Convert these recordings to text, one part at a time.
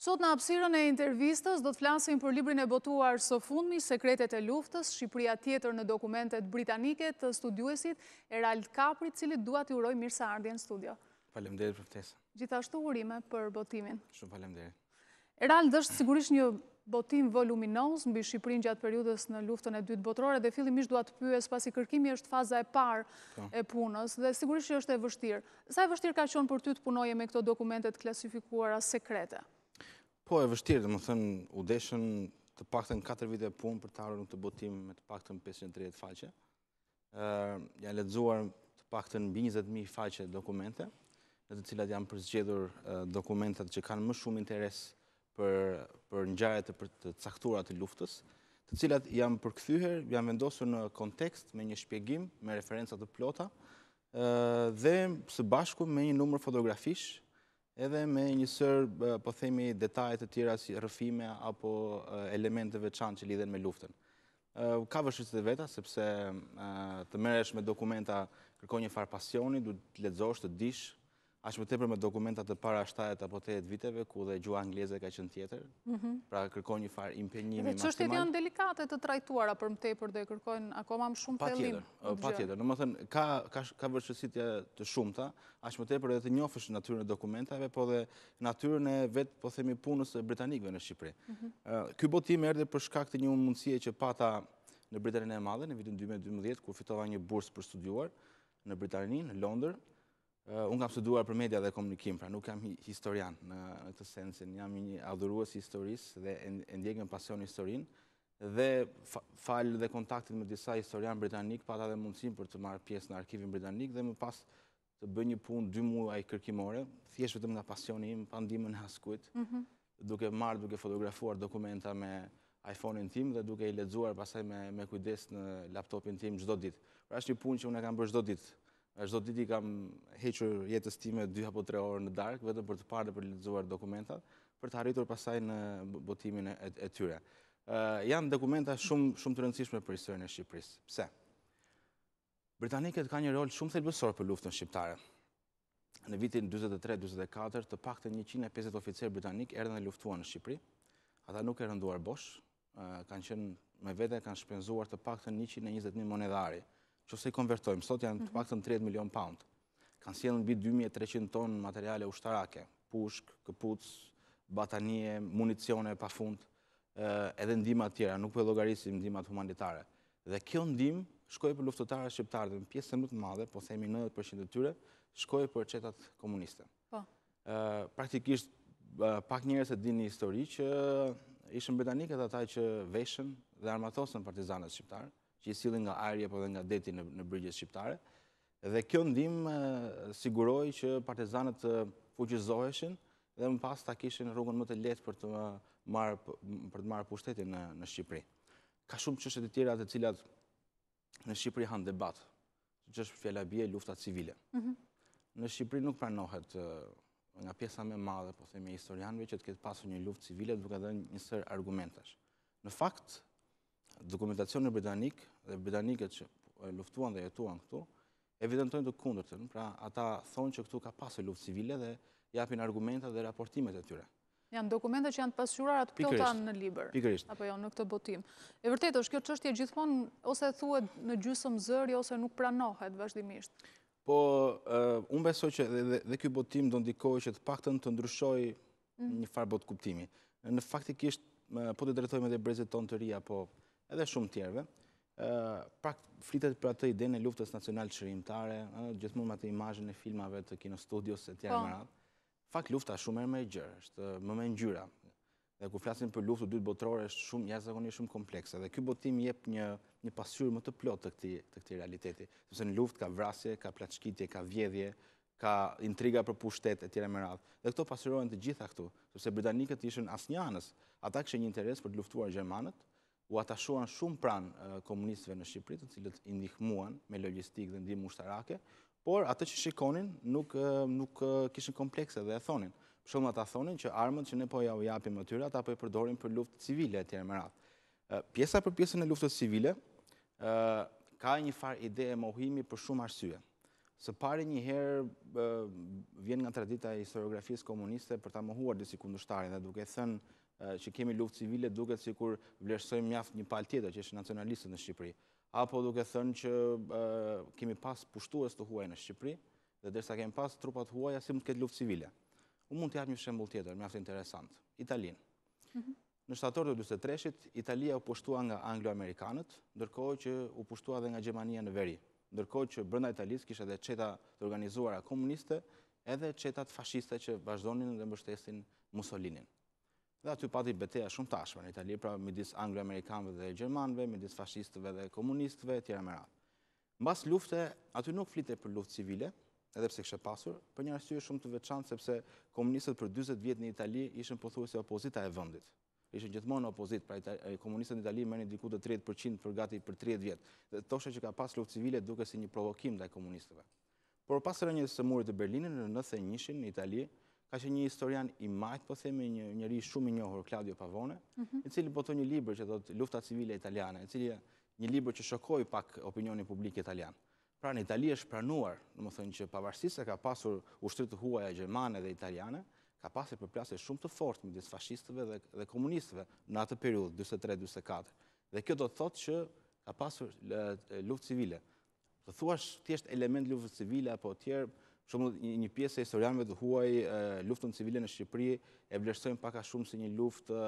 Sot në hapësirën e intervistës do të flasim për librin e botuar së fundmi, Sekretet e luftës, Shqipëria tjetër në dokumentet britanike të studiuesit Erald Kapri, cilit dua t'ju uroj mirëseardhjen në studio. Faleminderit për ftesën. Gjithashtu urime për botimin. Shumë faleminderit. Erald, është sigurisht një botim voluminoz mbi Shqipërinë gjatë periudhës në luftën e dytë botërore dhe fillimisht dua të pyes pasi kërkimi është faza e parë e punës dhe sigurisht që është e vështirë. Sa e vështirë ka qenë për ty të punoje me këto dokumentet klasifikuara sekrete? Po, e vështirë, domethënë u deshën të paktën 4 vite punë për të ardhur në këtë botim me të paktën 530 faqe. Janë lexuar të paktën mbi 20.000 faqe dokumente, në të cilat janë përzgjedhur dokumentat që kanë më shumë interes për ngjarjet të caktuara të luftës, të cilat janë përkthyer, janë vendosur në kontekst me një shpjegim, me referenca të plota dhe së bashku me një numër fotografish edhe me një sër, po themi, detajet të tjera si rrëfime apo elemente veçantë që lidhen me luftën. Ka vështirësitë e veta, sepse të merresh me dokumenta kërkon një farë pasioni, duhet të lexosh, të dish, aq më tepër me dokumenta të para 7 apo 8 viteve, ku dhe gjuha angleze ka qenë tjetër, pra kërkon një farë impenjimi maksimal. Dhe çështjet janë delikate të trajtuara për më tepër dhe kërkojnë akoma më shumë thellim. Patjetër, domethënë ka vështirësi të shumta, aq më tepër edhe të njohësh natyrën e dokumentave, po dhe natyrën e vet, po themi, punës së britanikëve në Shqipëri. Ky botim erdhi për shkak të një mundësie që pata në Britaninë e Madhe në vitin 2012, kur fitova një bursë për studiuar në Britani, në Londër. Unë kam studuar për media dhe komunikim, pra nuk jam historian në këtë sensin, jam një adhurues i historisë dhe e ndjek me pasion historinë dhe fal dhe kontaktit me disa historian britanik, pata dhe mundësinë për të marrë pjesë në arkivin britanik dhe më pas të bëj një punë 2 muaj kërkimore, thjesht vetëm nga pasioni im, pa ndihmën e askujt, duke fotografuar dokumenta me iPhone-in tim dhe duke i lexuar pastaj me kujdes në laptopin tim çdo ditë. Pra është një punë që unë e kam bërë çdo ditë. Çdo ditë i kam hequr jetës time 2 apo 3 orë në darkë, vetëm për të parë dhe për të lexuar dokumentat, për të arritur pastaj në botimin e tyre. Janë dokumenta shumë të rëndësishme për historinë e Shqipërisë. Pse? Britanikët kanë një rol shumë thelbësor për luftën shqiptare. Në vitin 43-44, të paktën 150 oficerë britanik erdhën dhe luftuan në Shqipëri. Ata nuk e rënduar bosh, kanë qenë me vete, kanë shpenzuar të paktën 120.000 monedari. Nëse i konvertojmë, sot janë të paktën 30 milion pound. Kanë sjellën mbi 2300 ton materiale ushtarake, pushk, këpuc, batanie, municione pafund, edhe ndihma të tjera, nuk po llogarisim ndihmat humanitare. Dhe kjo ndihmë shkoi për luftëtarët shqiptarë, dhe pjesën më të madhe, po themi 90% e tyre, shkoi për çetat komuniste. Po. Praktikisht pak njerëz e dinë histori që ishin britanikët ata që veshën dhe armatosën partizanët shqiptarë, që i sillin nga ajri apo dhe nga deti në brigjet shqiptare. Dhe kjo ndihmë siguroi që partizanët të fuqizoheshin dhe më pas ta kishin rrugën më të lehtë për të marrë pushtetin në Shqipëri. Ka shumë çështje të tjera të cilat në Shqipëri han debat, që është fjala bie lufta civile. Në Shqipëri nuk pranohet nga pjesa më e madhe, po themi, historianëve që të ketë pasur një luftë civile, duke dhënë një sër argumentash. Në fakt, dokumentacioni britanik dhe britanikët që luftuan dhe jetuan këtu evidentojnë të kundërtën. Pra ata thonë që këtu ka pasur luftë civile dhe japin argumentat dhe raportimet e tyre. Janë dokumente që janë të pasqyruara të plota në libër. Pikërisht. Apo jo, në këtë botim. E vërtetë është kjo çështje gjithmonë ose thuhet në gjysmë zëri ose nuk pranohet vazhdimisht. Po unë besoj që dhe ky botim do ndikojë që të paktën të ndryshojë një farë botë kuptimi. Në faktikisht po të drejtojmë edhe brezit tonë të ri apo edhe shumë tjerëve, flitet për atë idenë e luftës nacional çrrimtare, gjithmonë me atë imazhin e filmave të kinostudios e tjerë me radhë. Fakt lufta shumë më e gjerë, është më me ngjyra. Dhe kur flasim për luftën e dytë botërore është shumë jashtëzakonisht shumë komplekse dhe ky botim jep një pasqyrë më të plotë të këtij realiteti, sepse në luftë ka vrasje, ka plaçkitje, ka vjedhje, ka intriga për pushtet e tjera me radhë. Dhe këto pasqyrohen të gjitha këtu, sepse britanikët ishin asnjë anës, ata kishin një interes për të luftuar gjermanët, u atashuan shumë pranë komunistëve në Shqipëri, të cilët i ndihmuan me logjistikë dhe ndihmë ushtarake, por atë që shikonin nuk kishin komplekse dhe e thonin. Për shembull, ata thonin që armët që ne po ja u japim atyre, ata po i përdorin për luftë civile etj. Me radhë. Pjesa për pjesën e luftës civile ka një farë ide e mohimi për shumë arsye. Së pari një herë vjen nga tradita e historiografisë komuniste për ta mohuar disi kundërshtarin dhe duke thënë që kemi luftë civile duket sikur vlerësojmë mjaft një palë tjetër që është nacionalistët në Shqipëri. Apo duke thënë që kemi pas pushtues të huaj në Shqipëri dhe derisa kemi pas trupat huaja si mund të ketë luftë civile. Unë mund të jap një shembull tjetër, mjaft interesant. Italinë. Në shtator të 43-shit, Italia u pushtua nga anglo-amerikanët, ndërkohë që u pushtua edhe nga Gjermania në veri. Ndërkohë që brenda Italisë kishte edhe çeta të organizuara komuniste, edhe çetat fashiste që vazhdonin dhe mbështesin Mussolinin. Dhe aty pati betejë shumë të ashpra në Itali, pra midis anglo-amerikanëve dhe gjermanëve, midis fashistëve dhe komunistëve etj. Me radhë. Mbas lufte, aty nuk flitej për luftë civile, edhe pse kishte pasur, për një arsye shumë të veçantë sepse komunistët për 40 vjet në Itali ishin pothuajse opozita e vendit. Ishin gjithmonë opozit, pra komunistët në Itali merrnin diku të 30% për gati për 30 vjet. Dhe thoshe që ka pas luftë civile duke si një provokim ndaj komunistëve. Por pas rënies së murit të Berlinit në 91-shin në Itali, ka qenë një historian i majt, po themi, një njerëz shumë i njohur, Claudio Pavone, i cili botoi një libër që thotë Lufta civile italiane, i cili një libër që shokoi pak opinionin publik italian. Pra në Itali është pranuar, domethënë që pavarësisht se ka pasur ushtri të huaja gjermane dhe italiane, ka pasur përplasje shumë të fortë midis fashistëve dhe komunistëve në atë periudhë 43-44. Dhe kjo do të thotë që ka pasur luftë civile. Të thuash thjesht element luftës civile apo tjerë, për shembull një pjesë e historianëve të huaj luftën civile në Shqipëri e vlerësojnë pak a shumë si një luftë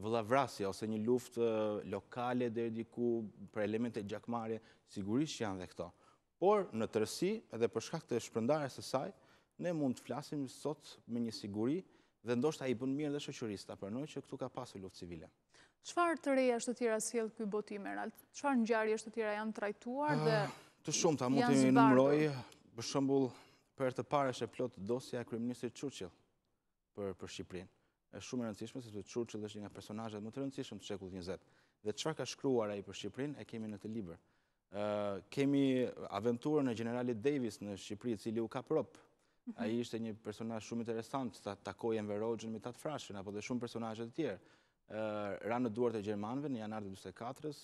vëllavrasje ose një luftë lokale deri diku për elemente gjakmarrje, sigurisht janë dhe këto. Por në tërësi, edhe për shkak të shpërndarjes së saj, ne mund të flasim sot me një siguri dhe ndoshta i bën mirë dhe shoqërisë ta pranojë që këtu ka pasur luftë civile. Çfarë të reja të tjera sjell ky botim, Erald? Çfarë ngjarjesh të tjera janë trajtuar dhe të shumta mund të numëroj, për shembull, për herë të parë është e plot dosja e kryeministrit Churchill për Shqipërinë. Është shumë e rëndësishme sepse Churchill është një nga personazhet më të rëndësishëm të shekullit 20. Dhe çfarë ka shkruar ai për Shqipërinë e kemi në këtë libër. Kemi aventurën e generalit Davis në Shqipëri, i cili u kap rop. Ai ishte një personazh shumë interesant, takoi Enver Hoxhën, Mithat Frashën apo dhe shumë personazhe të tjerë. Ra në duart e gjermanëve në janar të 44-s,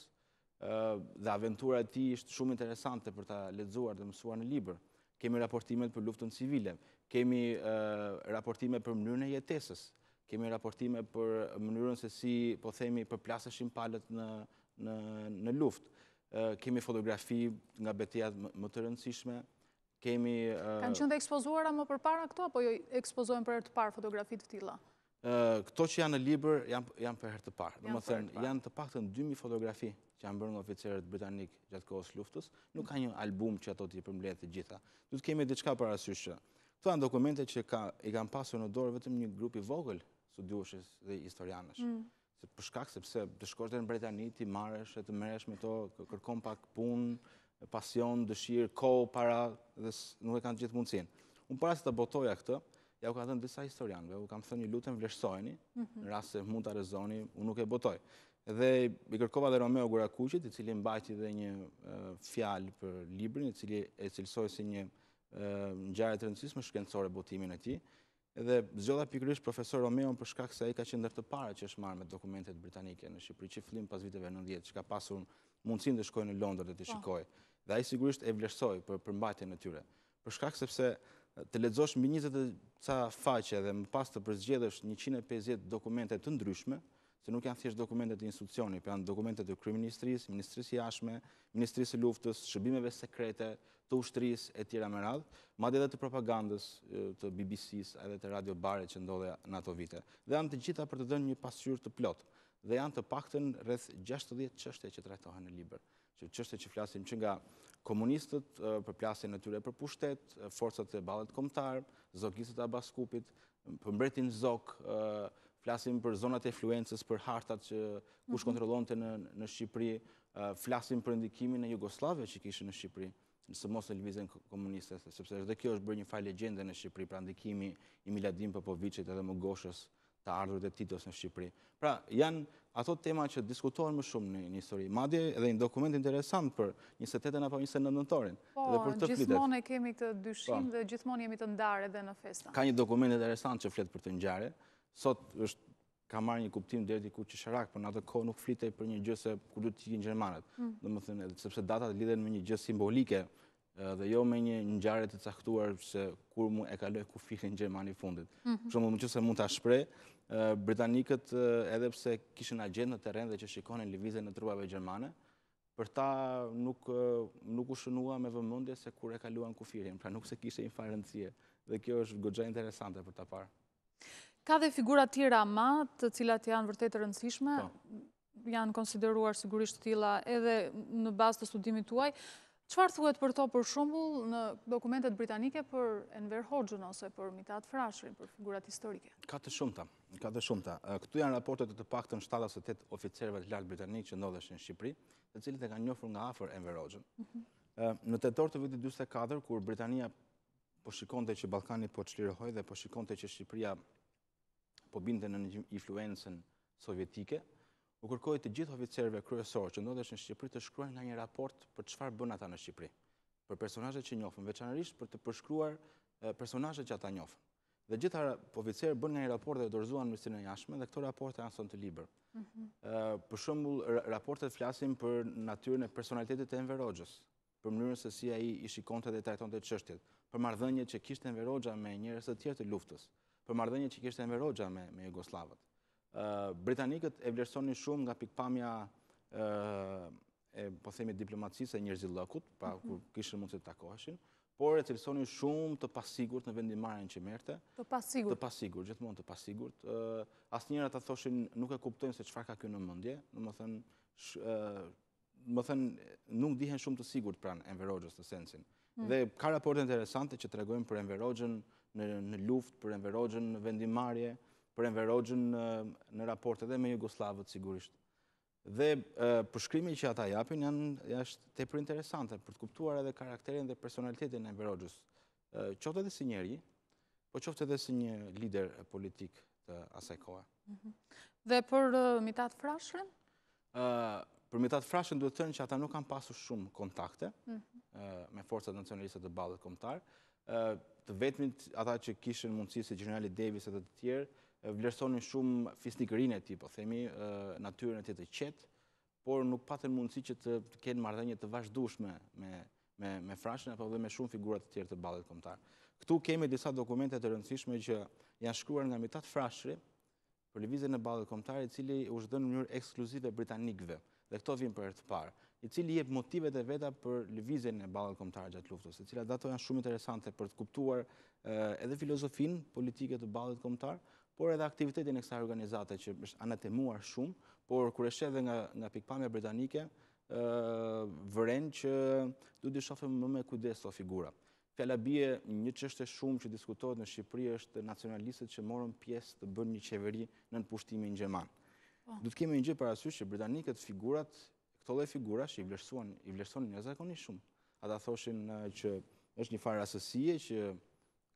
dhe aventura e tij është shumë interesante për ta lexuar dhe mësuar në libër. Kemi raportimet për luftën civile, kemi raportime për mënyrën e jetesës, kemi raportime për mënyrën se si, po themi, përplaseshin palët në luftë. Kemi fotografi nga betejat më të rëndësishme, kemi... Kanë qenë të ekspozuara më përpara këto, apo jo ekspozohen për herë të parë fotografi të tilla? Këto që janë në libër janë për herë të parë. Domethënë, janë të paktën 2000 fotografi që janë bërë nga oficerët britanik gjatë kohës luftës. Nuk ka një album që ato t'i përmbledh të gjitha. Duhet të kemi diçka parasysh. Këto janë dokumente që i kanë pasur në dorë vetëm një grup i vogël studiueshës dhe historianësh. Për shkak sepse të shkosh deri në Britani, ti marrësh e të merresh me to, kërkon pak punë, pasion, dëshirë, kohë, para, dhe nuk e kanë gjithë mundësinë. Unë para se të botoja këtë, ja u ka thënë disa historianëve, u kam thënë ju lutem vlerësojeni, në rast se mund ta rezoni, unë nuk e botoj. Dhe i kërkova dhe Romeo Gurakuqit, i cili mbajti dhe një fjalë për librin, i cili e cilësoi si një ngjarje të rëndësishme shkencore botimin e tij. Edhe zgjodha pikërisht profesor Romeon për shkak se ai ka qenë ndër të parët që është marrë me dokumentet britanike në Shqipëri, që fillim pas viteve 90, që ka pasur mundësinë të shkojë në Londër dhe të shikojë. Dhe ai sigurisht e vlerësoi për mbajtjen e tyre. Për shkak sepse të lexosh mbi 20 ca faqe dhe më pas të përzgjedhësh 150 dokumente të ndryshme, se nuk janë thjesht dokumente të institucionit, por janë dokumente të kryeministrisë, ministrisë jashtme, ministrisë së luftës, shërbimeve sekrete, të ushtrisë e tjera me radhë, madje edhe të propagandës, të BBC-s, edhe të Radio Barit që ndodhe në ato vite. Dhe janë të gjitha për të dhënë një pasqyrë të plotë. Dhe janë të paktën rreth 60 çështje që trajtohen në libër. Çështje që flasim që nga komunistët, përplasjen e tyre për pushtet, forcat e ballit kombëtar, zogistët e Abaskupit, për mbretin Zog, flasim për zonat e influencës, për hartat që kush kontrollonte në Shqipëri, flasim për ndikimin e Jugosllavëve që kishin në Shqipëri, nëse mos në lëvizjen komuniste, sepse edhe kjo është bërë një fjalë legjende në Shqipëri, pra ndikimi i Miladin Popovicit edhe Mogoshës, të ardhurit e Titos në Shqipëri. Pra, janë ato tema që diskutohen më shumë në histori. Madje edhe një dokument interesant për 28 apo 29 nëntorin. Po, gjithmonë e kemi këtë dyshim dhe gjithmonë jemi të ndarë edhe në festa. Ka një dokument interesant që flet për të ngjarje. Sot ka marrë një kuptim deri diku qesharak, por në atë kohë nuk flitej për një gjë se ku duhet të ikin gjermanët. Domethënë, sepse datat lidhen me një gjë simbolike dhe jo me një ngjarje të caktuar se kur mu e kaloi kufirin në Gjermani fundit. Për shembull, nëse mund ta shpreh, britanikët edhe pse kishin agjent në terren dhe që shikonin lëvizjen e trupave gjermane, për ta nuk u shënua me vëmendje se kur e kaluan kufirin, pra nuk se kishte një farë rëndësie. Dhe kjo është goxha interesante për ta parë. Ka dhe figura tjera ma, të cilat janë vërtet të rëndësishme, janë konsideruar sigurisht të tilla edhe në bazë të studimit tuaj. Çfarë thuhet për to për shembull në dokumentet britanike për Enver Hoxhën ose për Mithat Frashërin, për figurat historike? Ka të shumta. Këtu janë raportet të paktën 7 ose 8 oficerëve të lartë britanik që ndodheshin në Shqipëri, të cilët e kanë njohur nga afër Enver Hoxhën. Në tetor të vitit 44, kur Britania po shikonte që Ballkani po çlirohoi dhe po shikonte që Shqipëria po binte në një influencën sovjetike, u kërkoi të gjithë oficerëve kryesorë që ndodheshin në Shqipëri të shkruajnë nga një raport për çfarë bën ata në Shqipëri, për personazhet që njohën, veçanërisht për të përshkruar personazhet që ata njohën. Dhe gjithë oficerët bën nga një raport dhe dorëzuan në Ministrinë e Jashtme dhe këto raporte janë sonë të libër. Për shembull, raportet flasin për natyrën e personalitetit të Enver Hoxhës, për mënyrën se si ai i shikonte dhe trajtonte çështjet, për marrëdhëniet që kishte Enver Hoxha me njerëz të tjerë të luftës, për marrëdhëniet që kishte Enver Hoxha me jugosllavët. Britanikët e vlerësonin shumë nga pikpamja po themi diplomacisë e njerëzillëkut, pra kur kishin mundësi të takoheshin, por e cilësonin shumë të pasigurt në vendimarrjen që merrte. Të pasigurt. Të pasigurt, gjithmonë të pasigurt. Asnjëherë ata thoshin nuk e kuptojnë se çfarë ka ky në mendje, domethënë nuk dihen shumë të sigurt pranë Enver Hoxhës të sensin. Dhe ka raporte interesante që tregojnë për Enver Hoxhën në luftë, për Enver Hoxhën në vendimarrje, për Enver Hoxhën në raporte edhe me jugoslavët sigurisht. Dhe përshkrimi që ata japin është tepër interesante për të kuptuar edhe karakterin dhe personalitetin e Enver Hoxhës. Qoftë edhe si njeri, po qoftë edhe si një lider politik të asaj kohe. Dhe për Mithat Frashërin? Për Mithat Frashërin duhet të thënë që ata nuk kanë pasur shumë kontakte me forcat nacionaliste të ballit kombëtar. Të vetmit ata që kishin mundësi si generali Davis edhe të tjerë, vlerësonin shumë fisnikërinë e tij, po themi, natyrën e tij të qetë, por nuk patën mundësi që të kenë marrëdhënie të vazhdueshme me Frashërin apo edhe me shumë figura të tjerë të ballit kombëtar. Këtu kemi disa dokumente të rëndësishme që janë shkruar nga Mithat Frashëri për lëvizjen e ballit kombëtar, i cili u zhdën në mënyrë ekskluzive britanikëve, dhe këto vijnë për herë të parë, i cili jep motivet e veta për lëvizjen e ballit kombëtar gjatë luftës, të cilat ato janë shumë interesante për të kuptuar edhe filozofinë politike të ballit kombëtar, por edhe aktivitetin e kësaj organizate që është anatemuar shumë, por kur e sheh edhe nga pikpamja britanike, vëren që duhet të shohim më me kujdes këto figura. Fjala bie një çështje shumë që diskutohet në Shqipëri është nacionalistët që morën pjesë të bënë një qeveri nën pushtimin gjerman. Duhet kemi një gjë parasysh që britanikët këto lloj figurash i vlerësonin jashtëzakonisht shumë. Ata thoshin që është një farë rastësie që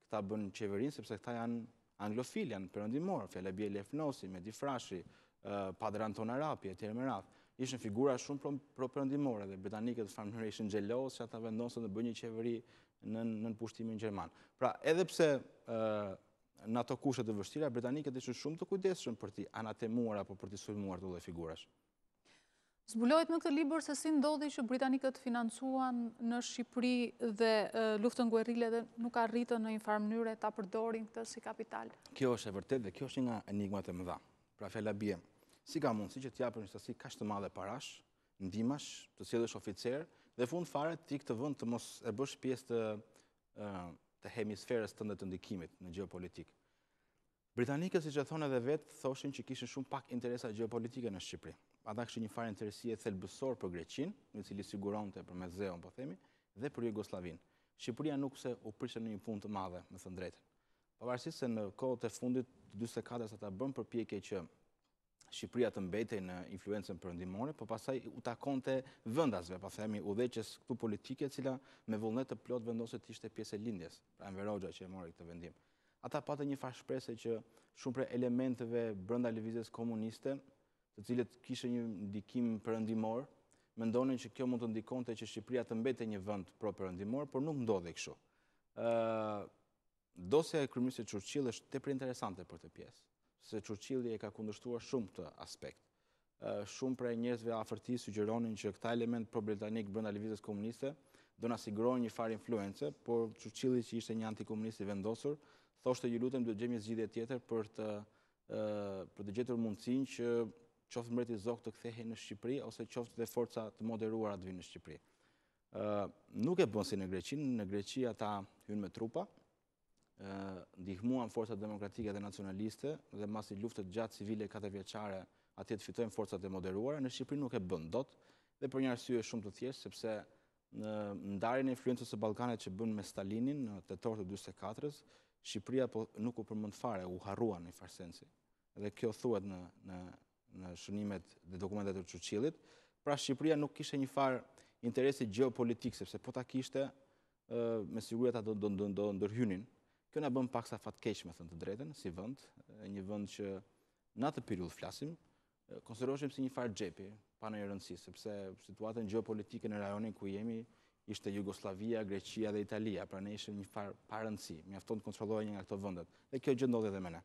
këta bën qeverinë sepse këta janë anglofil, janë perëndimor, fjala bie Lef Nosi, Mehdi Frashi, Padre Anton Arapi etj. Me radhë. Ishin figura shumë pro-perëndimore dhe britanikët në farë mënyrë ishin xheloz që ata vendosën të bëjnë një qeveri nën pushtimin gjerman. Pra, edhe pse në ato kushte të vështira, britanikët ishin shumë të kujdesshëm për t'i anatemuar apo për t'i sulmuar këto lloj figurash. Zbulohet në këtë libër se si ndodhi që britanikët financuan në Shqipëri dhe luftën guerrile dhe nuk arritën në një farë mënyrë ta përdorin këtë si kapital. Kjo është e vërtetë dhe kjo është një nga enigmat e mëdha. Pra fjala bie, si ka mundësi që t'japën një sasi kaq të madhe parash, ndihmash, të sjellësh oficer dhe fund fare ti këtë vend të mos e bësh pjesë të hemisferës tënde të ndikimit në gjeopolitik. Britanikët, siç e thonë edhe vetë, thoshin që kishin shumë pak interesa gjeopolitike në Shqipëri. Ata kishin një farë interesie thelbësor për Greqinë, në cili siguronte për Zeun, po themi, dhe për Jugosllavinë. Shqipëria nuk se u prishte në një punë të madhe, me thënë drejtën. Pavarësisht se në kohët e fundit të 44-s ata bën përpjekje që Shqipëria të mbetej në influencën perëndimore, por pastaj u takonte vendasve, po themi, udhëheqës këtu politike, e cila me vullnet të plot vendoset të ishte pjesë e lindjes, pra Enver Hoxha që e mori këtë vendim. Ata patën një farë shpresë që shumë prej elementeve brenda lëvizjes komuniste, të cilët kishin një ndikim perëndimor, mendonin që kjo mund të ndikonte që Shqipëria të mbetej një vend pro-perëndimor, por nuk ndodhi kështu. Dosja e kryeministit Churchill është tepër interesante për këtë pjesë, se Churchilli e ka kundërshtuar shumë këtë aspekt. Shumë prej njerëzve afër tij sugjeronin që këta element pro-britanik brenda lëvizjes komuniste do na sigurohen një farë influence, por Churchilli që ishte një antikomunist i vendosur, thoshte ju lutem do të gjejmë një zgjidhje tjetër për të gjetur mundësinë që qoftë mbreti Zog të kthehej në Shqipëri ose qoftë dhe forca të moderuara të vinë në Shqipëri. Nuk e bën si në Greqi. Në Greqi ata hynë me trupa, ndihmuan forcat demokratike dhe nacionaliste dhe masi luftët gjatë civile 4 vjeçare atje të fitojnë forcat e moderuara. Në Shqipëri nuk e bën dot dhe për një arsye shumë të thjeshtë, sepse në ndarjen e influencës së Ballkanit që bën me Stalinin në tetor të 44-s, Shqipëria nuk u përmend fare, u harrua në një farë sensi. Dhe kjo thuhet në shënimet dhe dokumentet e Churchillit. Pra Shqipëria nuk kishte një farë interesi gjeopolitik, sepse po ta kishte, me siguri ata do ndërhynin. Kjo na bën paksa fatkeq, me thënë të drejtën, si vend, një vend që në atë periudhë flasim, konsideroheshim si një farë xhepi, pa ndonjë rëndësi, sepse situatën gjeopolitike në rajonin ku jemi ishte Jugoslavia, Greqia dhe Italia, pra ne ishim një farë pa rëndësi, mjafton të kontrollohej një nga këto vendet. Dhe kjo gjë ndodhi edhe me ne.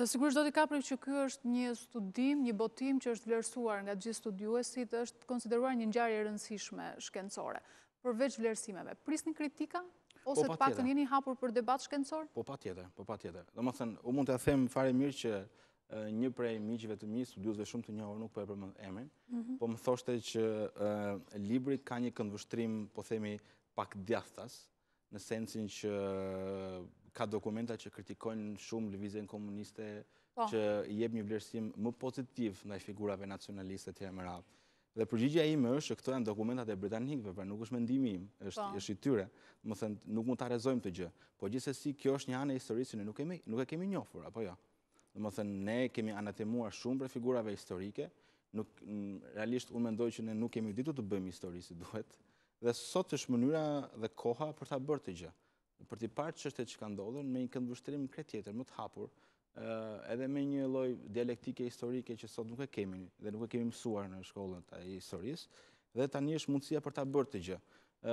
Sigurisht do t'i kapri që ky është një studim, një botim që është vlerësuar nga gjithë studiuesit, është konsideruar një ngjarje e rëndësishme shkencore. Përveç vlerësimeve, prisni kritika ose të paktën jeni hapur për debat shkencor? Po patjetër. Domethënë, u mund t'ia them fare mirë që një prej miqve të mi, studiuesve shumë të njohur, nuk po e përmend emrin, po më thoshte që libri ka një këndvështrim, po themi, pak djathtas, në sensin që ka dokumenta që kritikojnë shumë lëvizjen komuniste, që i jep një vlerësim më pozitiv ndaj figurave nacionaliste etj. Me radhë. Dhe përgjigjja ime është që këto janë dokumentat e britanikëve, pra nuk është mendimi im, është i tyre. Më thënë, nuk mund ta arrezojmë të gjë. Po gjithsesi kjo është një anë e historisë që ne nuk e kemi njohur, apo jo. Domethënë, ne kemi anatemuar shumë për figurave historike, realisht unë mendoj që ne nuk kemi ditur të bëjmë histori si duhet, dhe sot është mënyra dhe koha për ta bërë të gjë. Për t'i parë çështjet që kanë ndodhur me një këndvështrim krejt tjetër, më të hapur, edhe me një lloj dialektike historike që sot nuk e kemi dhe nuk e kemi mësuar në shkollën e historisë, dhe tani është mundësia për ta bërë të gjë.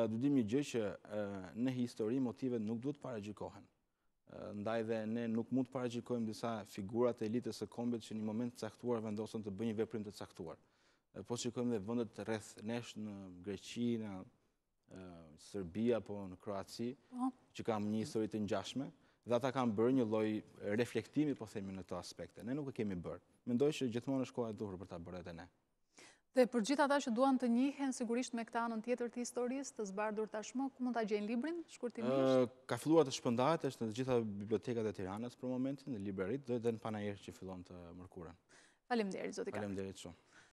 Do dim një gjë që në histori motivet nuk duhet paragjikohen. Ndaj dhe ne nuk mund të paragjikojmë disa figurat e elitës së kombit që në një moment të caktuar vendosën të bëjnë një veprim të caktuar. Po shikojmë dhe vendet rreth nesh në Greqi, në Serbia apo në Kroaci, që kanë një histori të ngjashme, dhe ata kanë bërë një lloj reflektimi, po themi, në këto aspekte. Ne nuk e kemi bërë. Mendoj që gjithmonë është koha e duhur për ta bërë edhe ne. Dhe për gjithë ata që duan të njihen sigurisht me këtë anën tjetër të historisë, të zbardhur tashmë, ku mund ta gjejnë librin shkurtimisht? Ka filluar të shpërndahet, është në të gjitha bibliotekat e Tiranës për momentin, në librarit, dhe në panajër që fillon të mërkuren. Faleminderit, zoti Kapri. Faleminderit shumë.